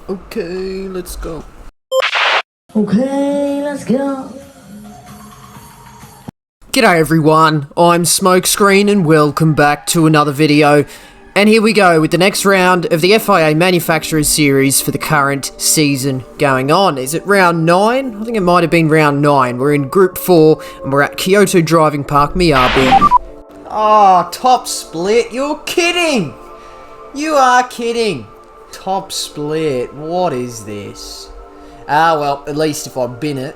Okay, let's go. Okay, let's go. G'day everyone, I'm Smokescreen and welcome back to another video. And here we go with the next round of the FIA Manufacturers Series for the current season going on. Is it round 9? I think it might have been round 9. We're in Group 4 and we're at Kyoto Driving Park, Miyabi. Oh, top split, you're kidding! You are kidding! Top split, what is this? Ah well, at least if I bin it,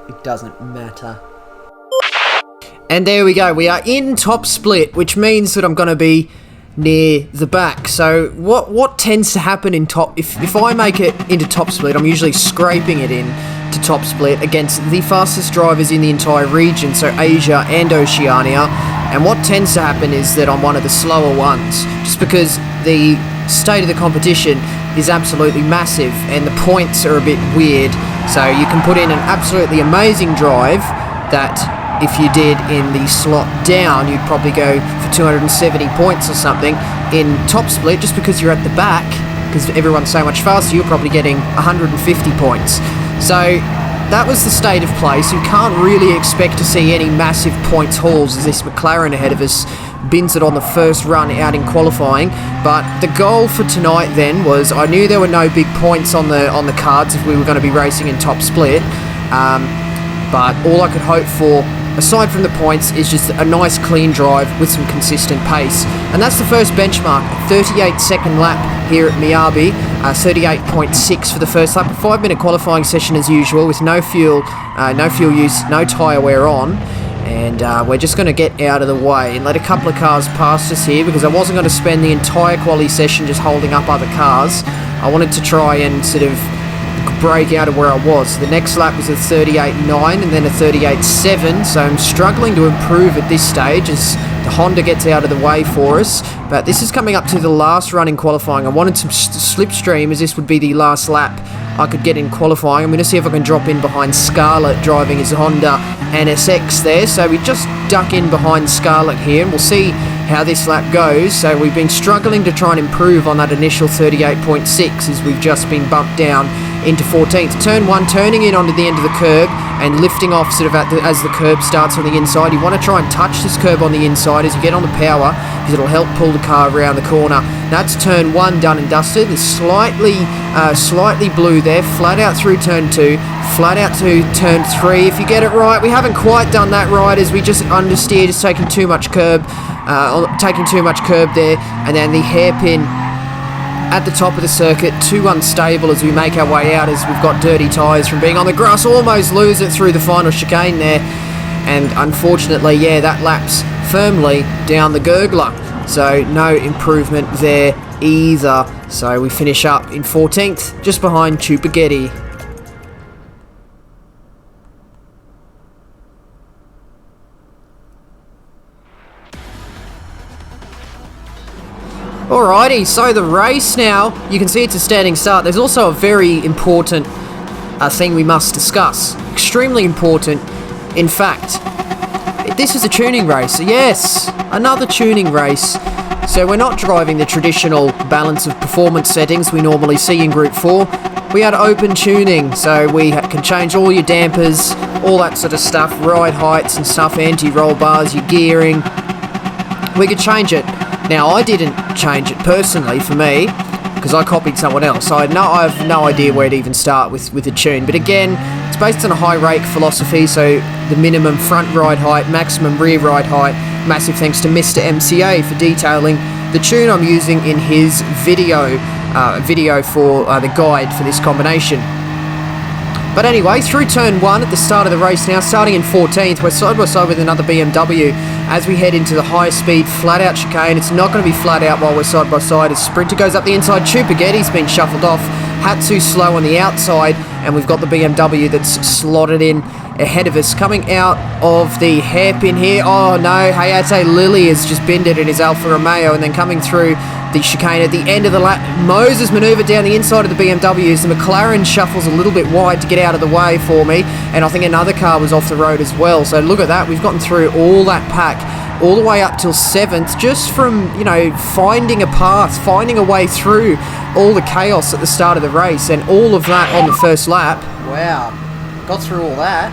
it doesn't matter. And there we go, we are in top split, which means that I'm going to be near the back. So what tends to happen in top, if I make it into top split, I'm usually scraping it in to top split against the fastest drivers in the entire region, so Asia and Oceania. And what tends to happen is that I'm one of the slower ones, just because the state of the competition is absolutely massive and the points are a bit weird. So you can put in an absolutely amazing drive that if you did in the slot down, you'd probably go for 270 points or something. In top split, just because you're at the back, because everyone's so much faster, you're probably getting 150 points. So that was the state of play, so you can't really expect to see any massive points hauls as this McLaren ahead of us bins it on the first run out in qualifying. But the goal for tonight then was, I knew there were no big points on the cards if we were going to be racing in top split, but all I could hope for, aside from the points, is just a nice clean drive with some consistent pace. And that's the first benchmark, 38-second lap here at Miyabi, 38.6 for the first lap, a 5-minute qualifying session as usual with no fuel use, no tyre wear on. And we're just going to get out of the way and let a couple of cars past us here, because I wasn't going to spend the entire quali session just holding up other cars. I wanted to try and sort of break out of where I was. The next lap was a 38.9 and then a 38.7, so I'm struggling to improve at this stage as the Honda gets out of the way for us. But this is coming up to the last run in qualifying. I wanted some slipstream, as this would be the last lap I could get in qualifying. I'm going to see if I can drop in behind Scarlett driving his Honda NSX there. So we just duck in behind Scarlett here and we'll see how this lap goes. So we've been struggling to try and improve on that initial 38.6 as we've just been bumped down into 14th. Turn 1, turning in onto the end of the curb and lifting off sort of as the curb starts on the inside. You want to try and touch this curb on the inside as you get on the power, because it'll help pull the car around the corner. That's turn 1 done and dusted. It's slightly blue there, flat out through turn 2, flat out to turn 3. If you get it right, we haven't quite done that right as we just understeer, just taking too much curb there, and then the hairpin at the top of the circuit, too unstable as we make our way out, as we've got dirty tyres from being on the grass. Almost lose it through the final chicane there, and unfortunately, yeah, that laps firmly down the gurgler, so no improvement there either. So we finish up in 14th, just behind Chupaghetti. Alrighty, so the race now, you can see it's a standing start. There's also a very important thing we must discuss. Extremely important, in fact. This is a tuning race. Yes, another tuning race. So we're not driving the traditional balance of performance settings we normally see in Group 4. We had open tuning, so we can change all your dampers, all that sort of stuff, ride heights and stuff, anti-roll bars, your gearing. We could change it. Now, I didn't change it personally for me, because I copied someone else. So I have no idea where to even start with the tune. But again, it's based on a high rake philosophy, so the minimum front ride height, maximum rear ride height. Massive thanks to Mistah MCA for detailing the tune I'm using in his video for the guide for this combination. But anyway, through turn 1 at the start of the race now, starting in 14th, we're side by side with another BMW as we head into the high speed flat out chicane. It's not going to be flat out while we're side by side as Sprinter goes up the inside. Chupaghetti's been shuffled off. Hatsu slow on the outside, and we've got the BMW that's slotted in ahead of us. Coming out of the hairpin here, oh no, Hayate Lily has just binned it in his Alfa Romeo, and then coming through the chicane at the end of the lap, Moses manoeuvred down the inside of the BMW as the McLaren shuffles a little bit wide to get out of the way for me, and I think another car was off the road as well. So look at that, we've gotten through all that pack all the way up till 7th, just from, you know, finding a path, finding a way through all the chaos at the start of the race, and all of that on the first lap. Wow, got through all that.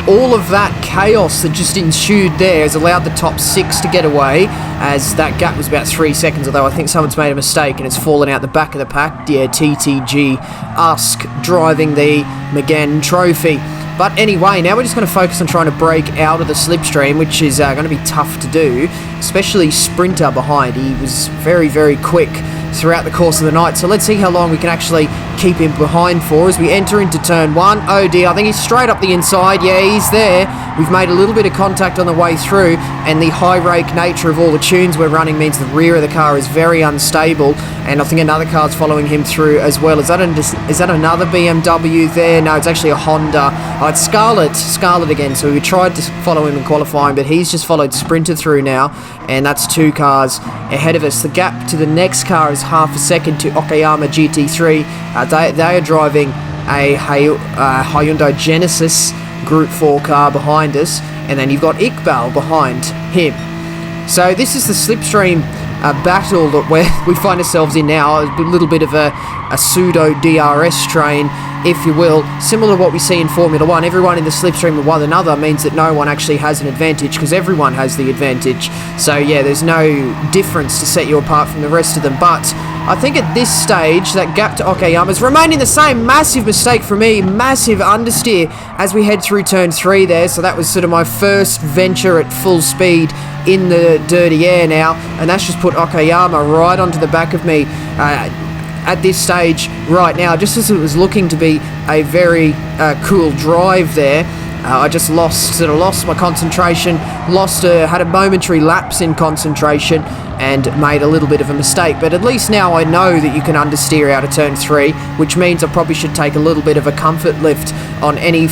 All of that chaos that just ensued there has allowed the top 6 to get away, as that gap was about 3 seconds, although I think someone's made a mistake and it's fallen out the back of the pack. Yeah, TTG Usk driving the McGann Trophy. But anyway, now we're just going to focus on trying to break out of the slipstream, which is going to be tough to do, especially Sprinter behind. He was very, very quick throughout the course of the night, so let's see how long we can actually keep him behind for as we enter into turn 1. Oh dear, I think he's straight up the inside. Yeah, he's there. We've made a little bit of contact on the way through, and the high rake nature of all the tunes we're running means the rear of the car is very unstable, and I think another car's following him through as well. Is that another BMW there? No, it's actually a Honda. Oh, it's Scarlett again, so we tried to follow him in qualifying, but he's just followed Sprinter through now, and that's 2 cars ahead of us. The gap to the next car is half a second to Okayama GT3. They are driving a Hyundai Genesis Group 4 car behind us, and then you've got Iqbal behind him. So this is the slipstream battle that we find ourselves in now, a little bit of a pseudo DRS train, if you will, similar to what we see in Formula 1. Everyone in the slipstream of one another means that no one actually has an advantage, because everyone has the advantage. So yeah, there's no difference to set you apart from the rest of them. But I think at this stage, that gap to Okayama's remaining the same. Massive mistake for me, massive understeer as we head through turn 3 there. So that was sort of my first venture at full speed in the dirty air now, and that's just put Okayama right onto the back of me at this stage right now, just as it was looking to be a very cool drive there. I just lost my concentration, had a momentary lapse in concentration, and made a little bit of a mistake. But at least now I know that you can understeer out of turn 3, which means I probably should take a little bit of a comfort lift on any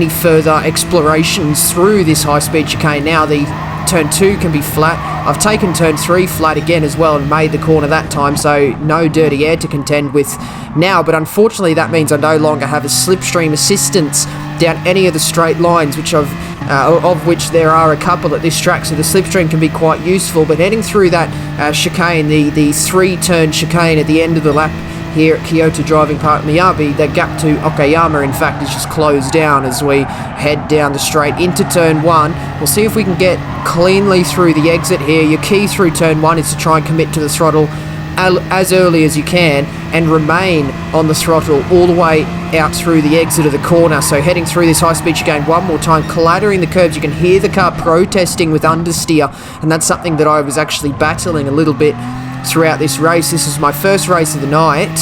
further explorations through this high-speed chicane. Now the turn 2 can be flat. I've taken turn 3 flat again as well and made the corner that time, so no dirty air to contend with now. But unfortunately that means I no longer have a slipstream assistance down any of the straight lines, of which there are a couple at this track, so the slipstream can be quite useful. But heading through that chicane, the 3-turn chicane at the end of the lap here at Kyoto Driving Park Miyabi, the gap to Okayama, in fact, is just closed down as we head down the straight into turn 1. We'll see if we can get cleanly through the exit here. Your key through turn 1 is to try and commit to the throttle as early as you can and remain on the throttle all the way out through the exit of the corner. So heading through this high-speed chicane one more time, clattering the curbs. You can hear the car protesting with understeer, and that's something that I was actually battling a little bit throughout this race. This is my first race of the night.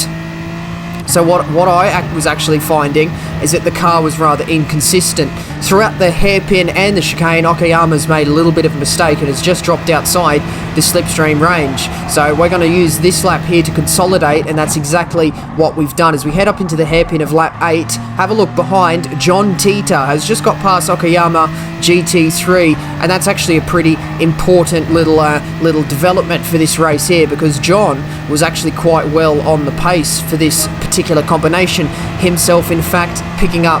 So what I was actually finding is that the car was rather inconsistent. Throughout the hairpin and the chicane, Okayama's made a little bit of a mistake and has just dropped outside the slipstream range. So we're going to use this lap here to consolidate, and that's exactly what we've done. As we head up into the hairpin of lap 8, have a look behind. John Tita has just got past Okayama GT3, and that's actually a pretty important little development for this race here, because John was actually quite well on the pace for this particular combination himself, in fact picking up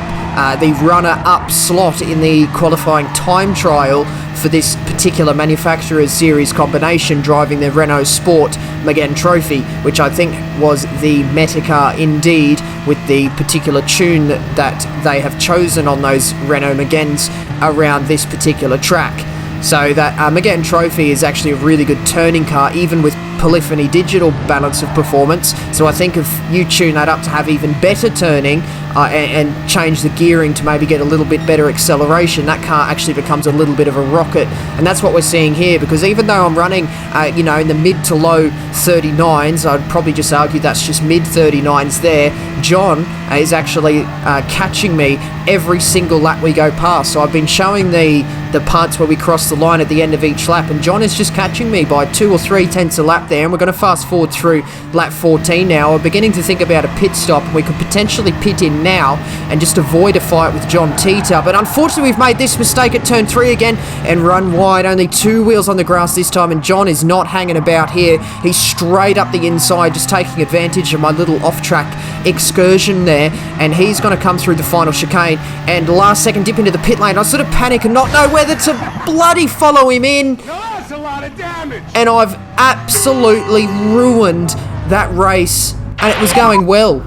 the runner-up slot in the qualifying time trial for this particular manufacturer's series combination, driving the Renault Sport McGann Trophy, which I think was the meta car indeed, with the particular tune that they have chosen on those Renault Megans around this particular track. So that McGann Trophy is actually a really good turning car, even with Polyphony Digital balance of performance. So I think if you tune that up to have even better turning and change the gearing to maybe get a little bit better acceleration, that car actually becomes a little bit of a rocket. And that's what we're seeing here, because even though I'm running in the mid to low 39s, I'd probably just argue that's just mid 39s there, John is actually catching me every single lap we go past. So I've been showing the parts where we cross the line at the end of each lap, and John is just catching me by 2 or 3 tenths a lap there. And we're going to fast forward through lap 14 now. We're beginning to think about a pit stop, and we could potentially pit in now and just avoid a fight with John Tita. But unfortunately we've made this mistake at turn 3 again and run wide. Only 2 wheels on the grass this time, and John is not hanging about here. He's straight up the inside, just taking advantage of my little off-track excursion there, and he's going to come through the final chicane and last second dip into the pit lane. I sort of panic and not know where whether to bloody follow him in. That's a lot of damage. And I've absolutely ruined that race. And it was going well.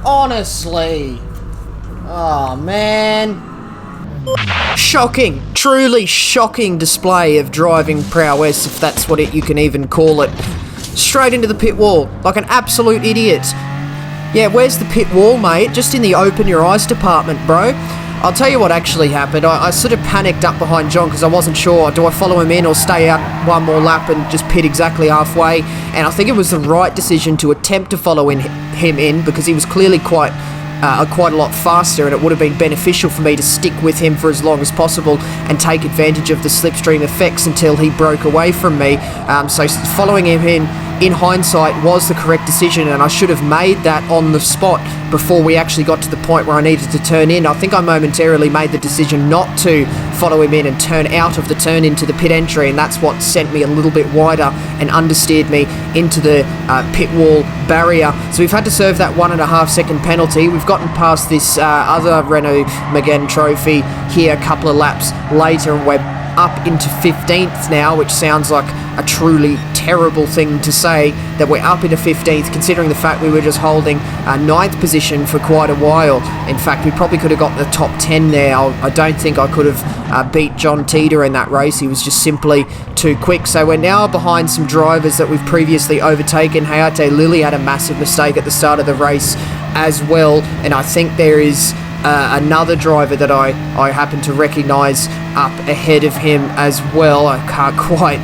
Honestly. Oh, man. Shocking. Truly shocking display of driving prowess, if that's what you can even call it. Straight into the pit wall, like an absolute idiot. Yeah, where's the pit wall, mate? Just in the open your eyes department, bro. I'll tell you what actually happened. I sort of panicked up behind John because I wasn't sure, do I follow him in or stay out one more lap and just pit exactly halfway? And I think it was the right decision to attempt to follow him in because he was clearly quite a lot faster, and it would have been beneficial for me to stick with him for as long as possible and take advantage of the slipstream effects until he broke away from me. So following him in hindsight was the correct decision, and I should have made that on the spot before we actually got to the point where I needed to turn in. I think I momentarily made the decision not to follow him in and turn out of the turn into the pit entry, and that's what sent me a little bit wider and understeered me into the pit wall barrier. So we've had to serve that 1.5 second penalty. We've gotten past this other Renault Megane trophy here a couple of laps later, and we're up into 15th now, which sounds like a truly terrible thing to say, that we're up into 15th, considering the fact we were just holding 9th position for quite a while. In fact, we probably could have got the top 10 there. I don't think I could have beat John Teeter in that race. He was just simply too quick. So we're now behind some drivers that we've previously overtaken. Hayate Lily had a massive mistake at the start of the race as well, and I think there is another driver that I happen to recognise up ahead of him as well. I can't quite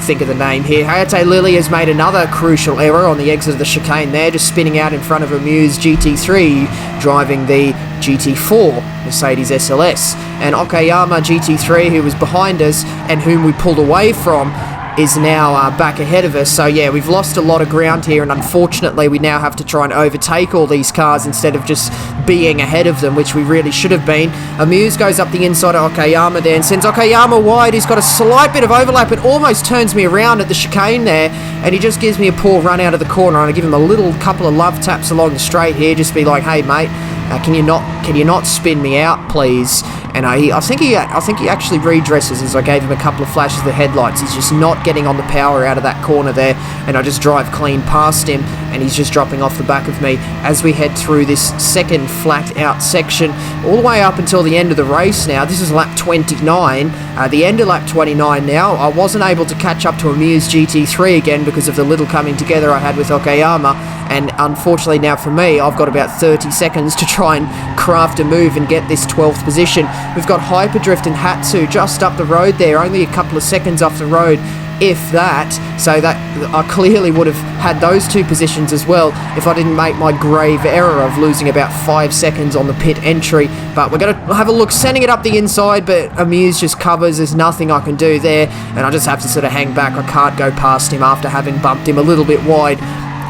think of the name here. Hayate Lily has made another crucial error on the exit of the chicane there, just spinning out in front of a Muse GT3 driving the GT4 Mercedes SLS. And Okayama GT3, who was behind us and whom we pulled away from, is now back ahead of us. So yeah, we've lost a lot of ground here, and unfortunately we now have to try and overtake all these cars instead of just being ahead of them, which we really should have been. Amuse goes up the inside of Okayama there and sends Okayama wide. He's got a slight bit of overlap. It almost turns me around at the chicane there, and he just gives me a poor run out of the corner, and I give him a couple of love taps along the straight here, just be like, hey mate, can you not spin me out, please? And I think he actually redresses as I gave him a couple of flashes of the headlights. He's just not getting on the power out of that corner there, and I just drive clean past him, and he's just dropping off the back of me as we head through this second flat out section all the way up until the end of the race now. This is lap 29, the end of lap 29 now. I wasn't able to catch up to a Muse GT3 again because of the little coming together I had with Okayama, and unfortunately now for me, I've got about 30 seconds to try and craft a move and get this 12th position. We've got Hyperdrift and Hatsu just up the road there, only a couple of seconds off the road, if that. So that I clearly would have had those two positions as well if I didn't make my grave error of losing about 5 seconds on the pit entry. But we're going to have a look, sending it up the inside, but Amuse just covers. There's nothing I can do there, and I just have to sort of hang back. I can't go past him after having bumped him a little bit wide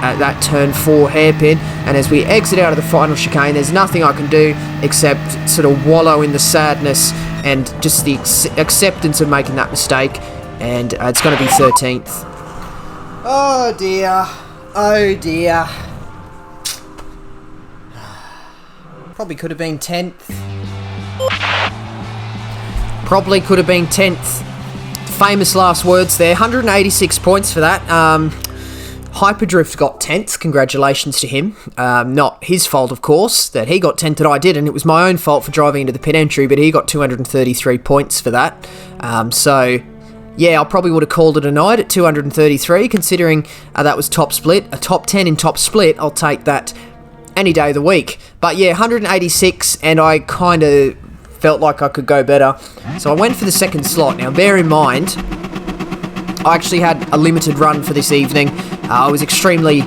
at that turn 4 hairpin. And as we exit out of the final chicane, there's nothing I can do except sort of wallow in the sadness and just the acceptance of making that mistake. And it's going to be 13th. Oh dear. Oh dear. Probably could have been 10th. Probably could have been 10th. Famous last words there. 186 points for that. Hyperdrift got 10th, congratulations to him. Not his fault, of course, that he got 10th and I did, and it was my own fault for driving into the pit entry, but he got 233 points for that. So, yeah, I probably would have called it a night at 233, considering that was top split. A top 10 in top split, I'll take that any day of the week. But yeah, 186, and I kind of felt like I could go better. So I went for the second slot. Now, bear in mind, I actually had a limited run for this evening. I was extremely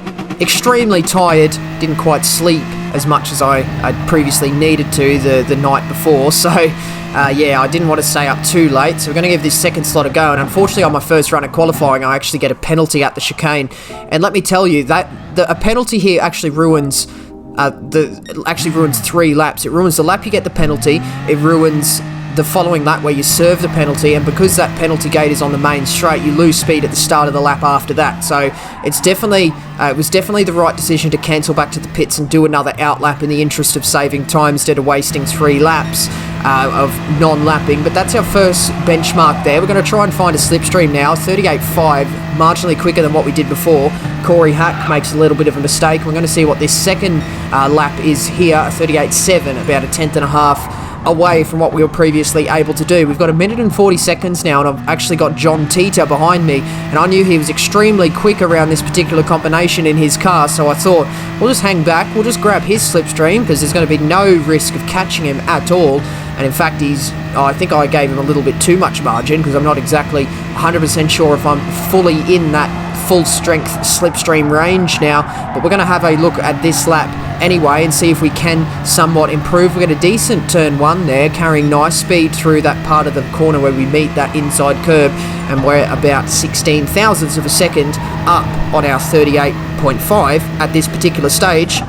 tired, didn't quite sleep as much as I'd previously needed to the night before, so yeah, I didn't want to stay up too late, so we're going to give this second slot a go. And unfortunately on my first run at qualifying, I actually get a penalty at the chicane, and let me tell you that a penalty here actually ruins 3 laps. It ruins the lap you get the penalty, it ruins the following lap where you serve the penalty, and because that penalty gate is on the main straight, you lose speed at the start of the lap after that. So it's definitely it was definitely the right decision to cancel back to the pits and do another out lap in the interest of saving time instead of wasting 3 laps. of non-lapping, but that's our first benchmark there. We're going to try and find a slipstream now. 38.5, marginally quicker than what we did before. Corey Hack makes a little bit of a mistake. We're going to see what this second lap is here. 38.7, about a tenth and a half away from what we were previously able to do. We've got 1 minute and 40 seconds now, and I've actually got John Teeter behind me, and I knew he was extremely quick around this particular combination in his car, so I thought, we'll just hang back, we'll just grab his slipstream, because there's going to be no risk of catching him at all. And in fact, I think I gave him a little bit too much margin, because I'm not exactly 100% sure if I'm fully in that full strength slipstream range now, but we're going to have a look at this lap anyway and see if we can somewhat improve. We get a decent turn 1 there, carrying nice speed through that part of the corner where we meet that inside curb, and we're about 16 thousandths of a second up on our 38.5 at this particular stage.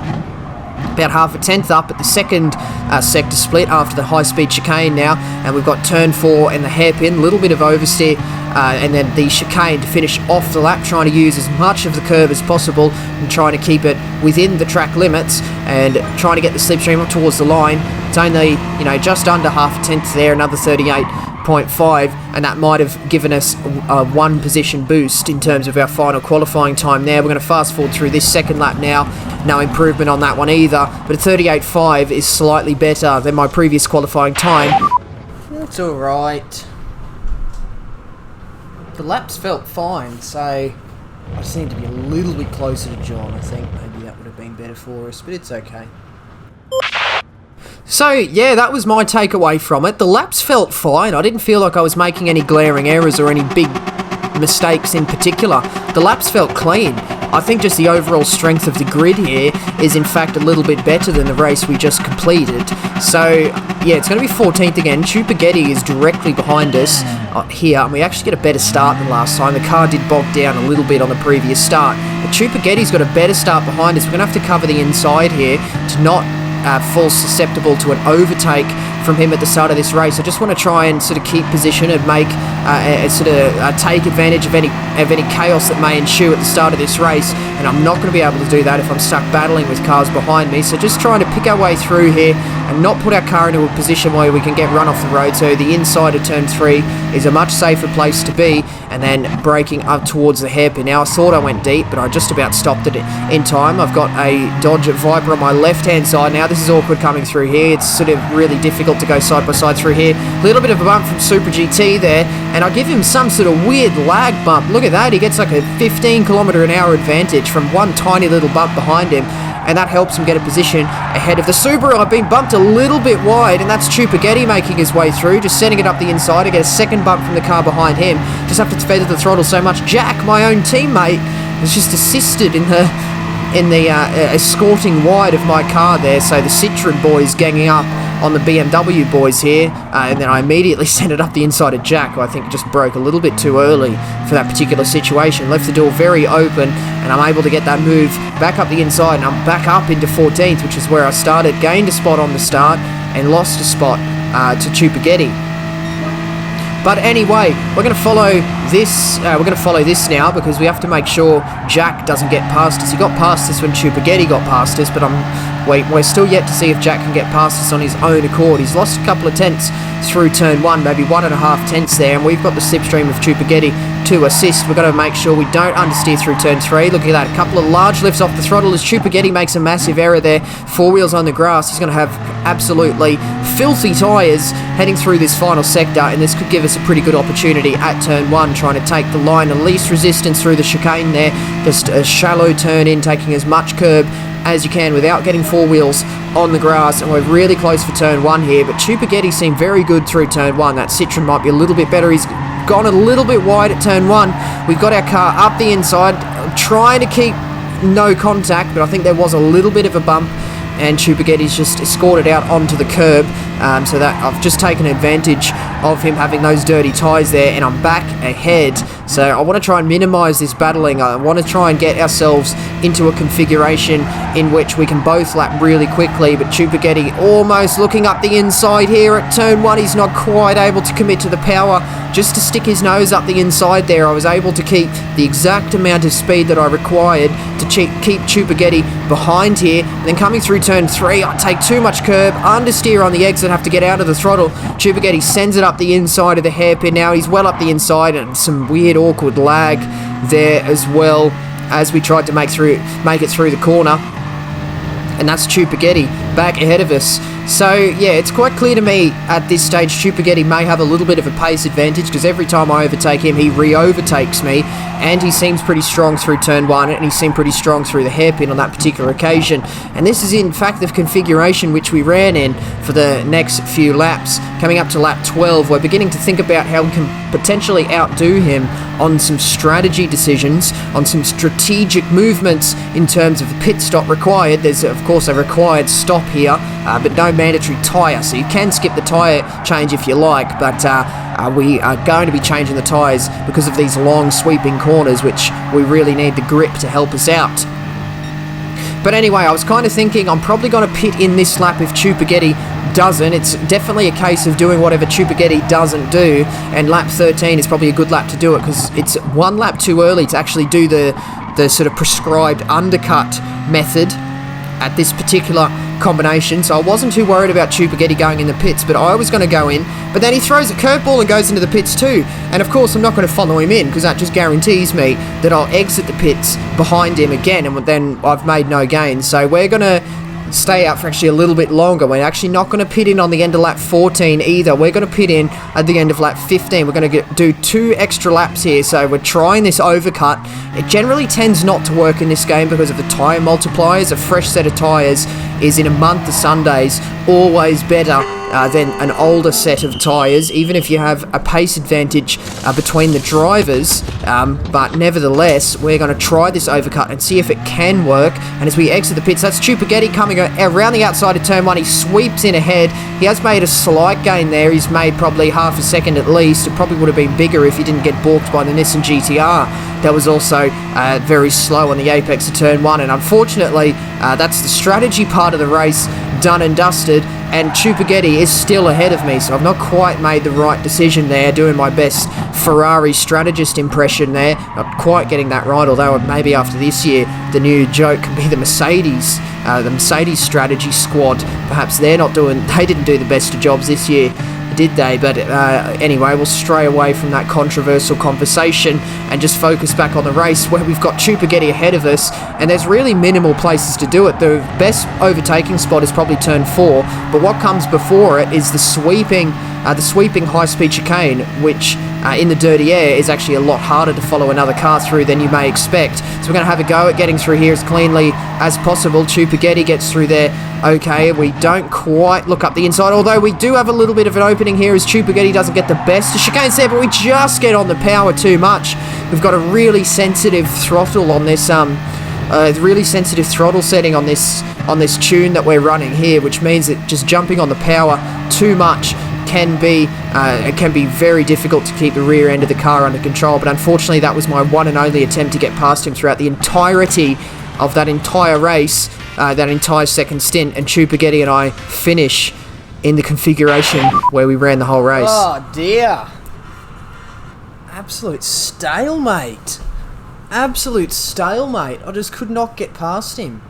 About half a tenth up at the second sector split after the high-speed chicane now, and we've got turn 4 and the hairpin, a little bit of oversteer, and then the chicane to finish off the lap, trying to use as much of the curve as possible and trying to keep it within the track limits and trying to get the slipstream up towards the line. It's only, just under half a tenth there, another 38.5, and that might have given us a 1 position boost in terms of our final qualifying time there. We're going to fast forward through this second lap now. No improvement on that one either, but a 38.5 is slightly better than my previous qualifying time. It's alright. The laps felt fine, so I seem to be a little bit closer to John. I think maybe that would have been better for us, but it's okay. So, yeah, that was my takeaway from it. The laps felt fine. I didn't feel like I was making any glaring errors or any big mistakes in particular. The laps felt clean. I think just the overall strength of the grid here is in fact a little bit better than the race we just completed. So, yeah, it's going to be 14th again. Chupaghetti is directly behind us here, and we actually get a better start than last time. The car did bog down a little bit on the previous start, but Chupaghetti's got a better start behind us. We're going to have to cover the inside here to not fall susceptible to an overtake from him at the start of this race. I just want to try and sort of keep position and make take advantage of any chaos that may ensue at the start of this race, and I'm not going to be able to do that if I'm stuck battling with cars behind me. So just trying to pick our way through here and not put our car into a position where we can get run off the road. So the inside of turn 3 is a much safer place to be, and then braking up towards the hairpin. Now I thought I went deep, but I just about stopped it in time. I've got a Dodge Viper on my left hand side now. This is awkward coming through here. It's sort of really difficult to go side by side through here. A little bit of a bump from Super GT there, and I give him some sort of weird lag bump. Look at that, he gets like a 15 km/h advantage from one tiny little bump behind him, and that helps him get a position ahead of the Subaru. I've been bumped a little bit wide, and that's Chupaghetti making his way through, just sending it up the inside. I get a second bump from the car behind him. Just have to feather the throttle so much. Jack, my own teammate, has just assisted in the escorting wide of my car there, so the Citroen boys ganging up on the BMW boys here, and then I immediately sent it up the inside of Jack, who I think just broke a little bit too early for that particular situation. Left the door very open, and I'm able to get that move back up the inside, and I'm back up into 14th, which is where I started. Gained a spot on the start, and lost a spot to Chupaghetti. But anyway, we're going to follow this. We're going to follow this now because we have to make sure Jack doesn't get past us. He got past us when Chupaghetti got past us, but we're still yet to see if Jack can get past us on his own accord. He's lost a couple of tenths through turn 1, maybe 1.5 tenths there, and we've got the slipstream of Chupaghetti to assist. We've got to make sure we don't understeer through turn 3. Look at that, a couple of large lifts off the throttle as Chupaghetti makes a massive error there. 4 wheels on the grass. He's going to have absolutely filthy tyres heading through this final sector, and this could give us a pretty good opportunity at turn 1, trying to take the line of least resistance through the chicane there. Just a shallow turn in, taking as much curb as you can without getting 4 wheels on the grass, and we're really close for turn 1 here, but Chupaghetti seemed very good through turn 1. That Citroen might be a little bit better. He's gone a little bit wide at turn 1. We've got our car up the inside, trying to keep no contact, but I think there was a little bit of a bump, and Chupaghetti's just escorted out onto the curb, so that I've just taken advantage of him having those dirty tyres there, and I'm back ahead So I want to try and minimize this battling. I want to try and get ourselves into a configuration in which we can both lap really quickly, but Chupaghetti almost looking up the inside here at turn 1. He's not quite able to commit to the power. Just to stick his nose up the inside there, I was able to keep the exact amount of speed that I required to keep Chupaghetti behind here. And then coming through turn 3, I take too much curb, understeer on the exit, have to get out of the throttle. Chupaghetti sends it up the inside of the hairpin. Now he's well up the inside, and some weird awkward lag there as well as we tried to make it through the corner. And that's Chupaghetti back ahead of us. So yeah, it's quite clear to me at this stage Chupaghetti may have a little bit of a pace advantage, because every time I overtake him, he re-overtakes me, and he seems pretty strong through turn 1, and he seemed pretty strong through the hairpin on that particular occasion. And this is in fact the configuration which we ran in for the next few laps. Coming up to lap 12, we're beginning to think about how we can potentially outdo him on some strategy decisions, on some strategic movements in terms of the pit stop required. There's of course a required stop here, but no mandatory tyre, so you can skip the tyre change if you like, but we are going to be changing the tyres because of these long sweeping corners, which we really need the grip to help us out. But anyway, I was kind of thinking I'm probably going to pit in this lap if Chupaghetti doesn't. It's definitely a case of doing whatever Chupaghetti doesn't do, and lap 13 is probably a good lap to do it, because it's one lap too early to actually do the sort of prescribed undercut method at this particular combination. So I wasn't too worried about Chupaghetti going in the pits, but I was going to go in, but then he throws a curveball and goes into the pits too, and of course I'm not going to follow him in, because that just guarantees me that I'll exit the pits behind him again, and then I've made no gain. So we're going to stay out for actually a little bit longer. We're actually not going to pit in on the end of lap 14 either. We're going to pit in at the end of lap 15. We're going to do 2 extra laps here, so we're trying this overcut. It generally tends not to work in this game because of the tyre multipliers. A fresh set of tyres is, in a month of Sundays, always better than an older set of tyres, even if you have a pace advantage between the drivers. But nevertheless, we're going to try this overcut and see if it can work. And as we exit the pits, that's Chupaghetti coming around the outside of turn 1. He sweeps in ahead. He has made a slight gain there. He's made probably half a second at least. It probably would have been bigger if he didn't get balked by the Nissan GTR. That was also very slow on the apex of turn 1. And unfortunately, that's the strategy part of the race done and dusted, and Chupaghetti is still ahead of me, so I've not quite made the right decision there, doing my best Ferrari strategist impression there, not quite getting that right, although maybe after this year the new joke can be the Mercedes strategy squad. Perhaps they didn't do the best of jobs this year, did they? But anyway, we'll stray away from that controversial conversation and just focus back on the race, where we've got Chupaghetti ahead of us, and there's really minimal places to do it. The best overtaking spot is probably turn 4, but what comes before it is the sweeping high-speed chicane, which in the dirty air is actually a lot harder to follow another car through than you may expect. So we're going to have a go at getting through here as cleanly as possible. Chupaghetti gets through there okay. We don't quite look up the inside, although we do have a little bit of an opening here as Chupaghetti doesn't get the best of chicanes there, but we just get on the power too much. We've got a really sensitive throttle on this really sensitive throttle setting on this tune that we're running here, which means that just jumping on the power too much can be very difficult to keep the rear end of the car under control. But unfortunately, that was my one and only attempt to get past him throughout the entirety of that entire race, that entire second stint, and Chupaghetti and I finish in the configuration where we ran the whole race. Oh dear. Absolute stalemate. Absolute stalemate. I just could not get past him.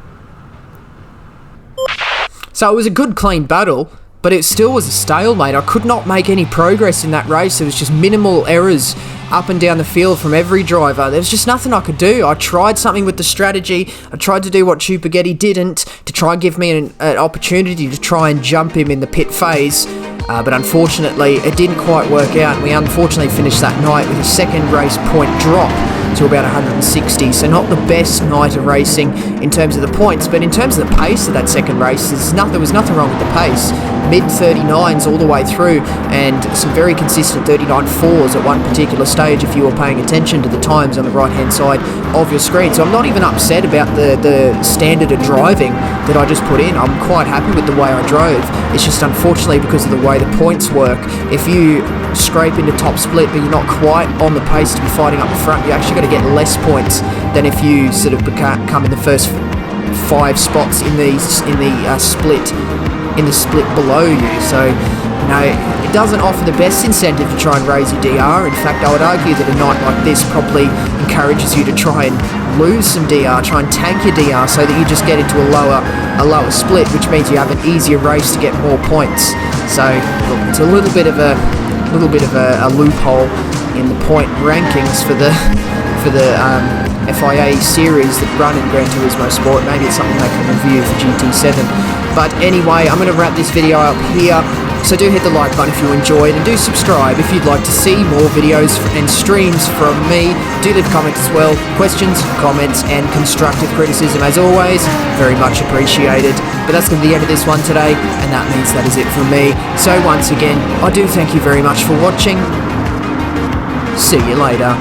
So it was a good, clean battle, but it still was a stalemate. I could not make any progress in that race. There was just minimal errors up and down the field from every driver. There was just nothing I could do. I tried something with the strategy. I tried to do what Chupaghetti didn't, to try and give me an opportunity to try and jump him in the pit phase. But unfortunately, it didn't quite work out. We unfortunately finished that night with a second race point drop to about 160. So not the best night of racing in terms of the points, but in terms of the pace of that second race, there was nothing wrong with the pace. Mid-39s all the way through, and some very consistent 39.4s at one particular stage if you were paying attention to the times on the right-hand side of your screen. So I'm not even upset about the standard of driving that I just put in. I'm quite happy with the way I drove. It's just unfortunately because of the way the points work. If you scrape into top split, but you're not quite on the pace to be fighting up the front. You actually got to get less points than if you sort of come in the first 5 spots in the split below you. So, you know, it doesn't offer the best incentive to try and raise your DR. In fact, I would argue that a night like this probably encourages you to try and lose some DR, try and tank your DR so that you just get into a lower split, which means you have an easier race to get more points. So, look, it's a little bit of a loophole in the point rankings for the FIA series that run in Gran Turismo Sport. Maybe it's something they can review for GT7. But anyway, I'm going to wrap this video up here. So do hit the like button if you enjoyed, and do subscribe if you'd like to see more videos and streams from me. Do leave comments as well. Questions, comments, and constructive criticism, as always, very much appreciated. But that's going to be the end of this one today, and that means that is it from me. So once again, I do thank you very much for watching. See you later.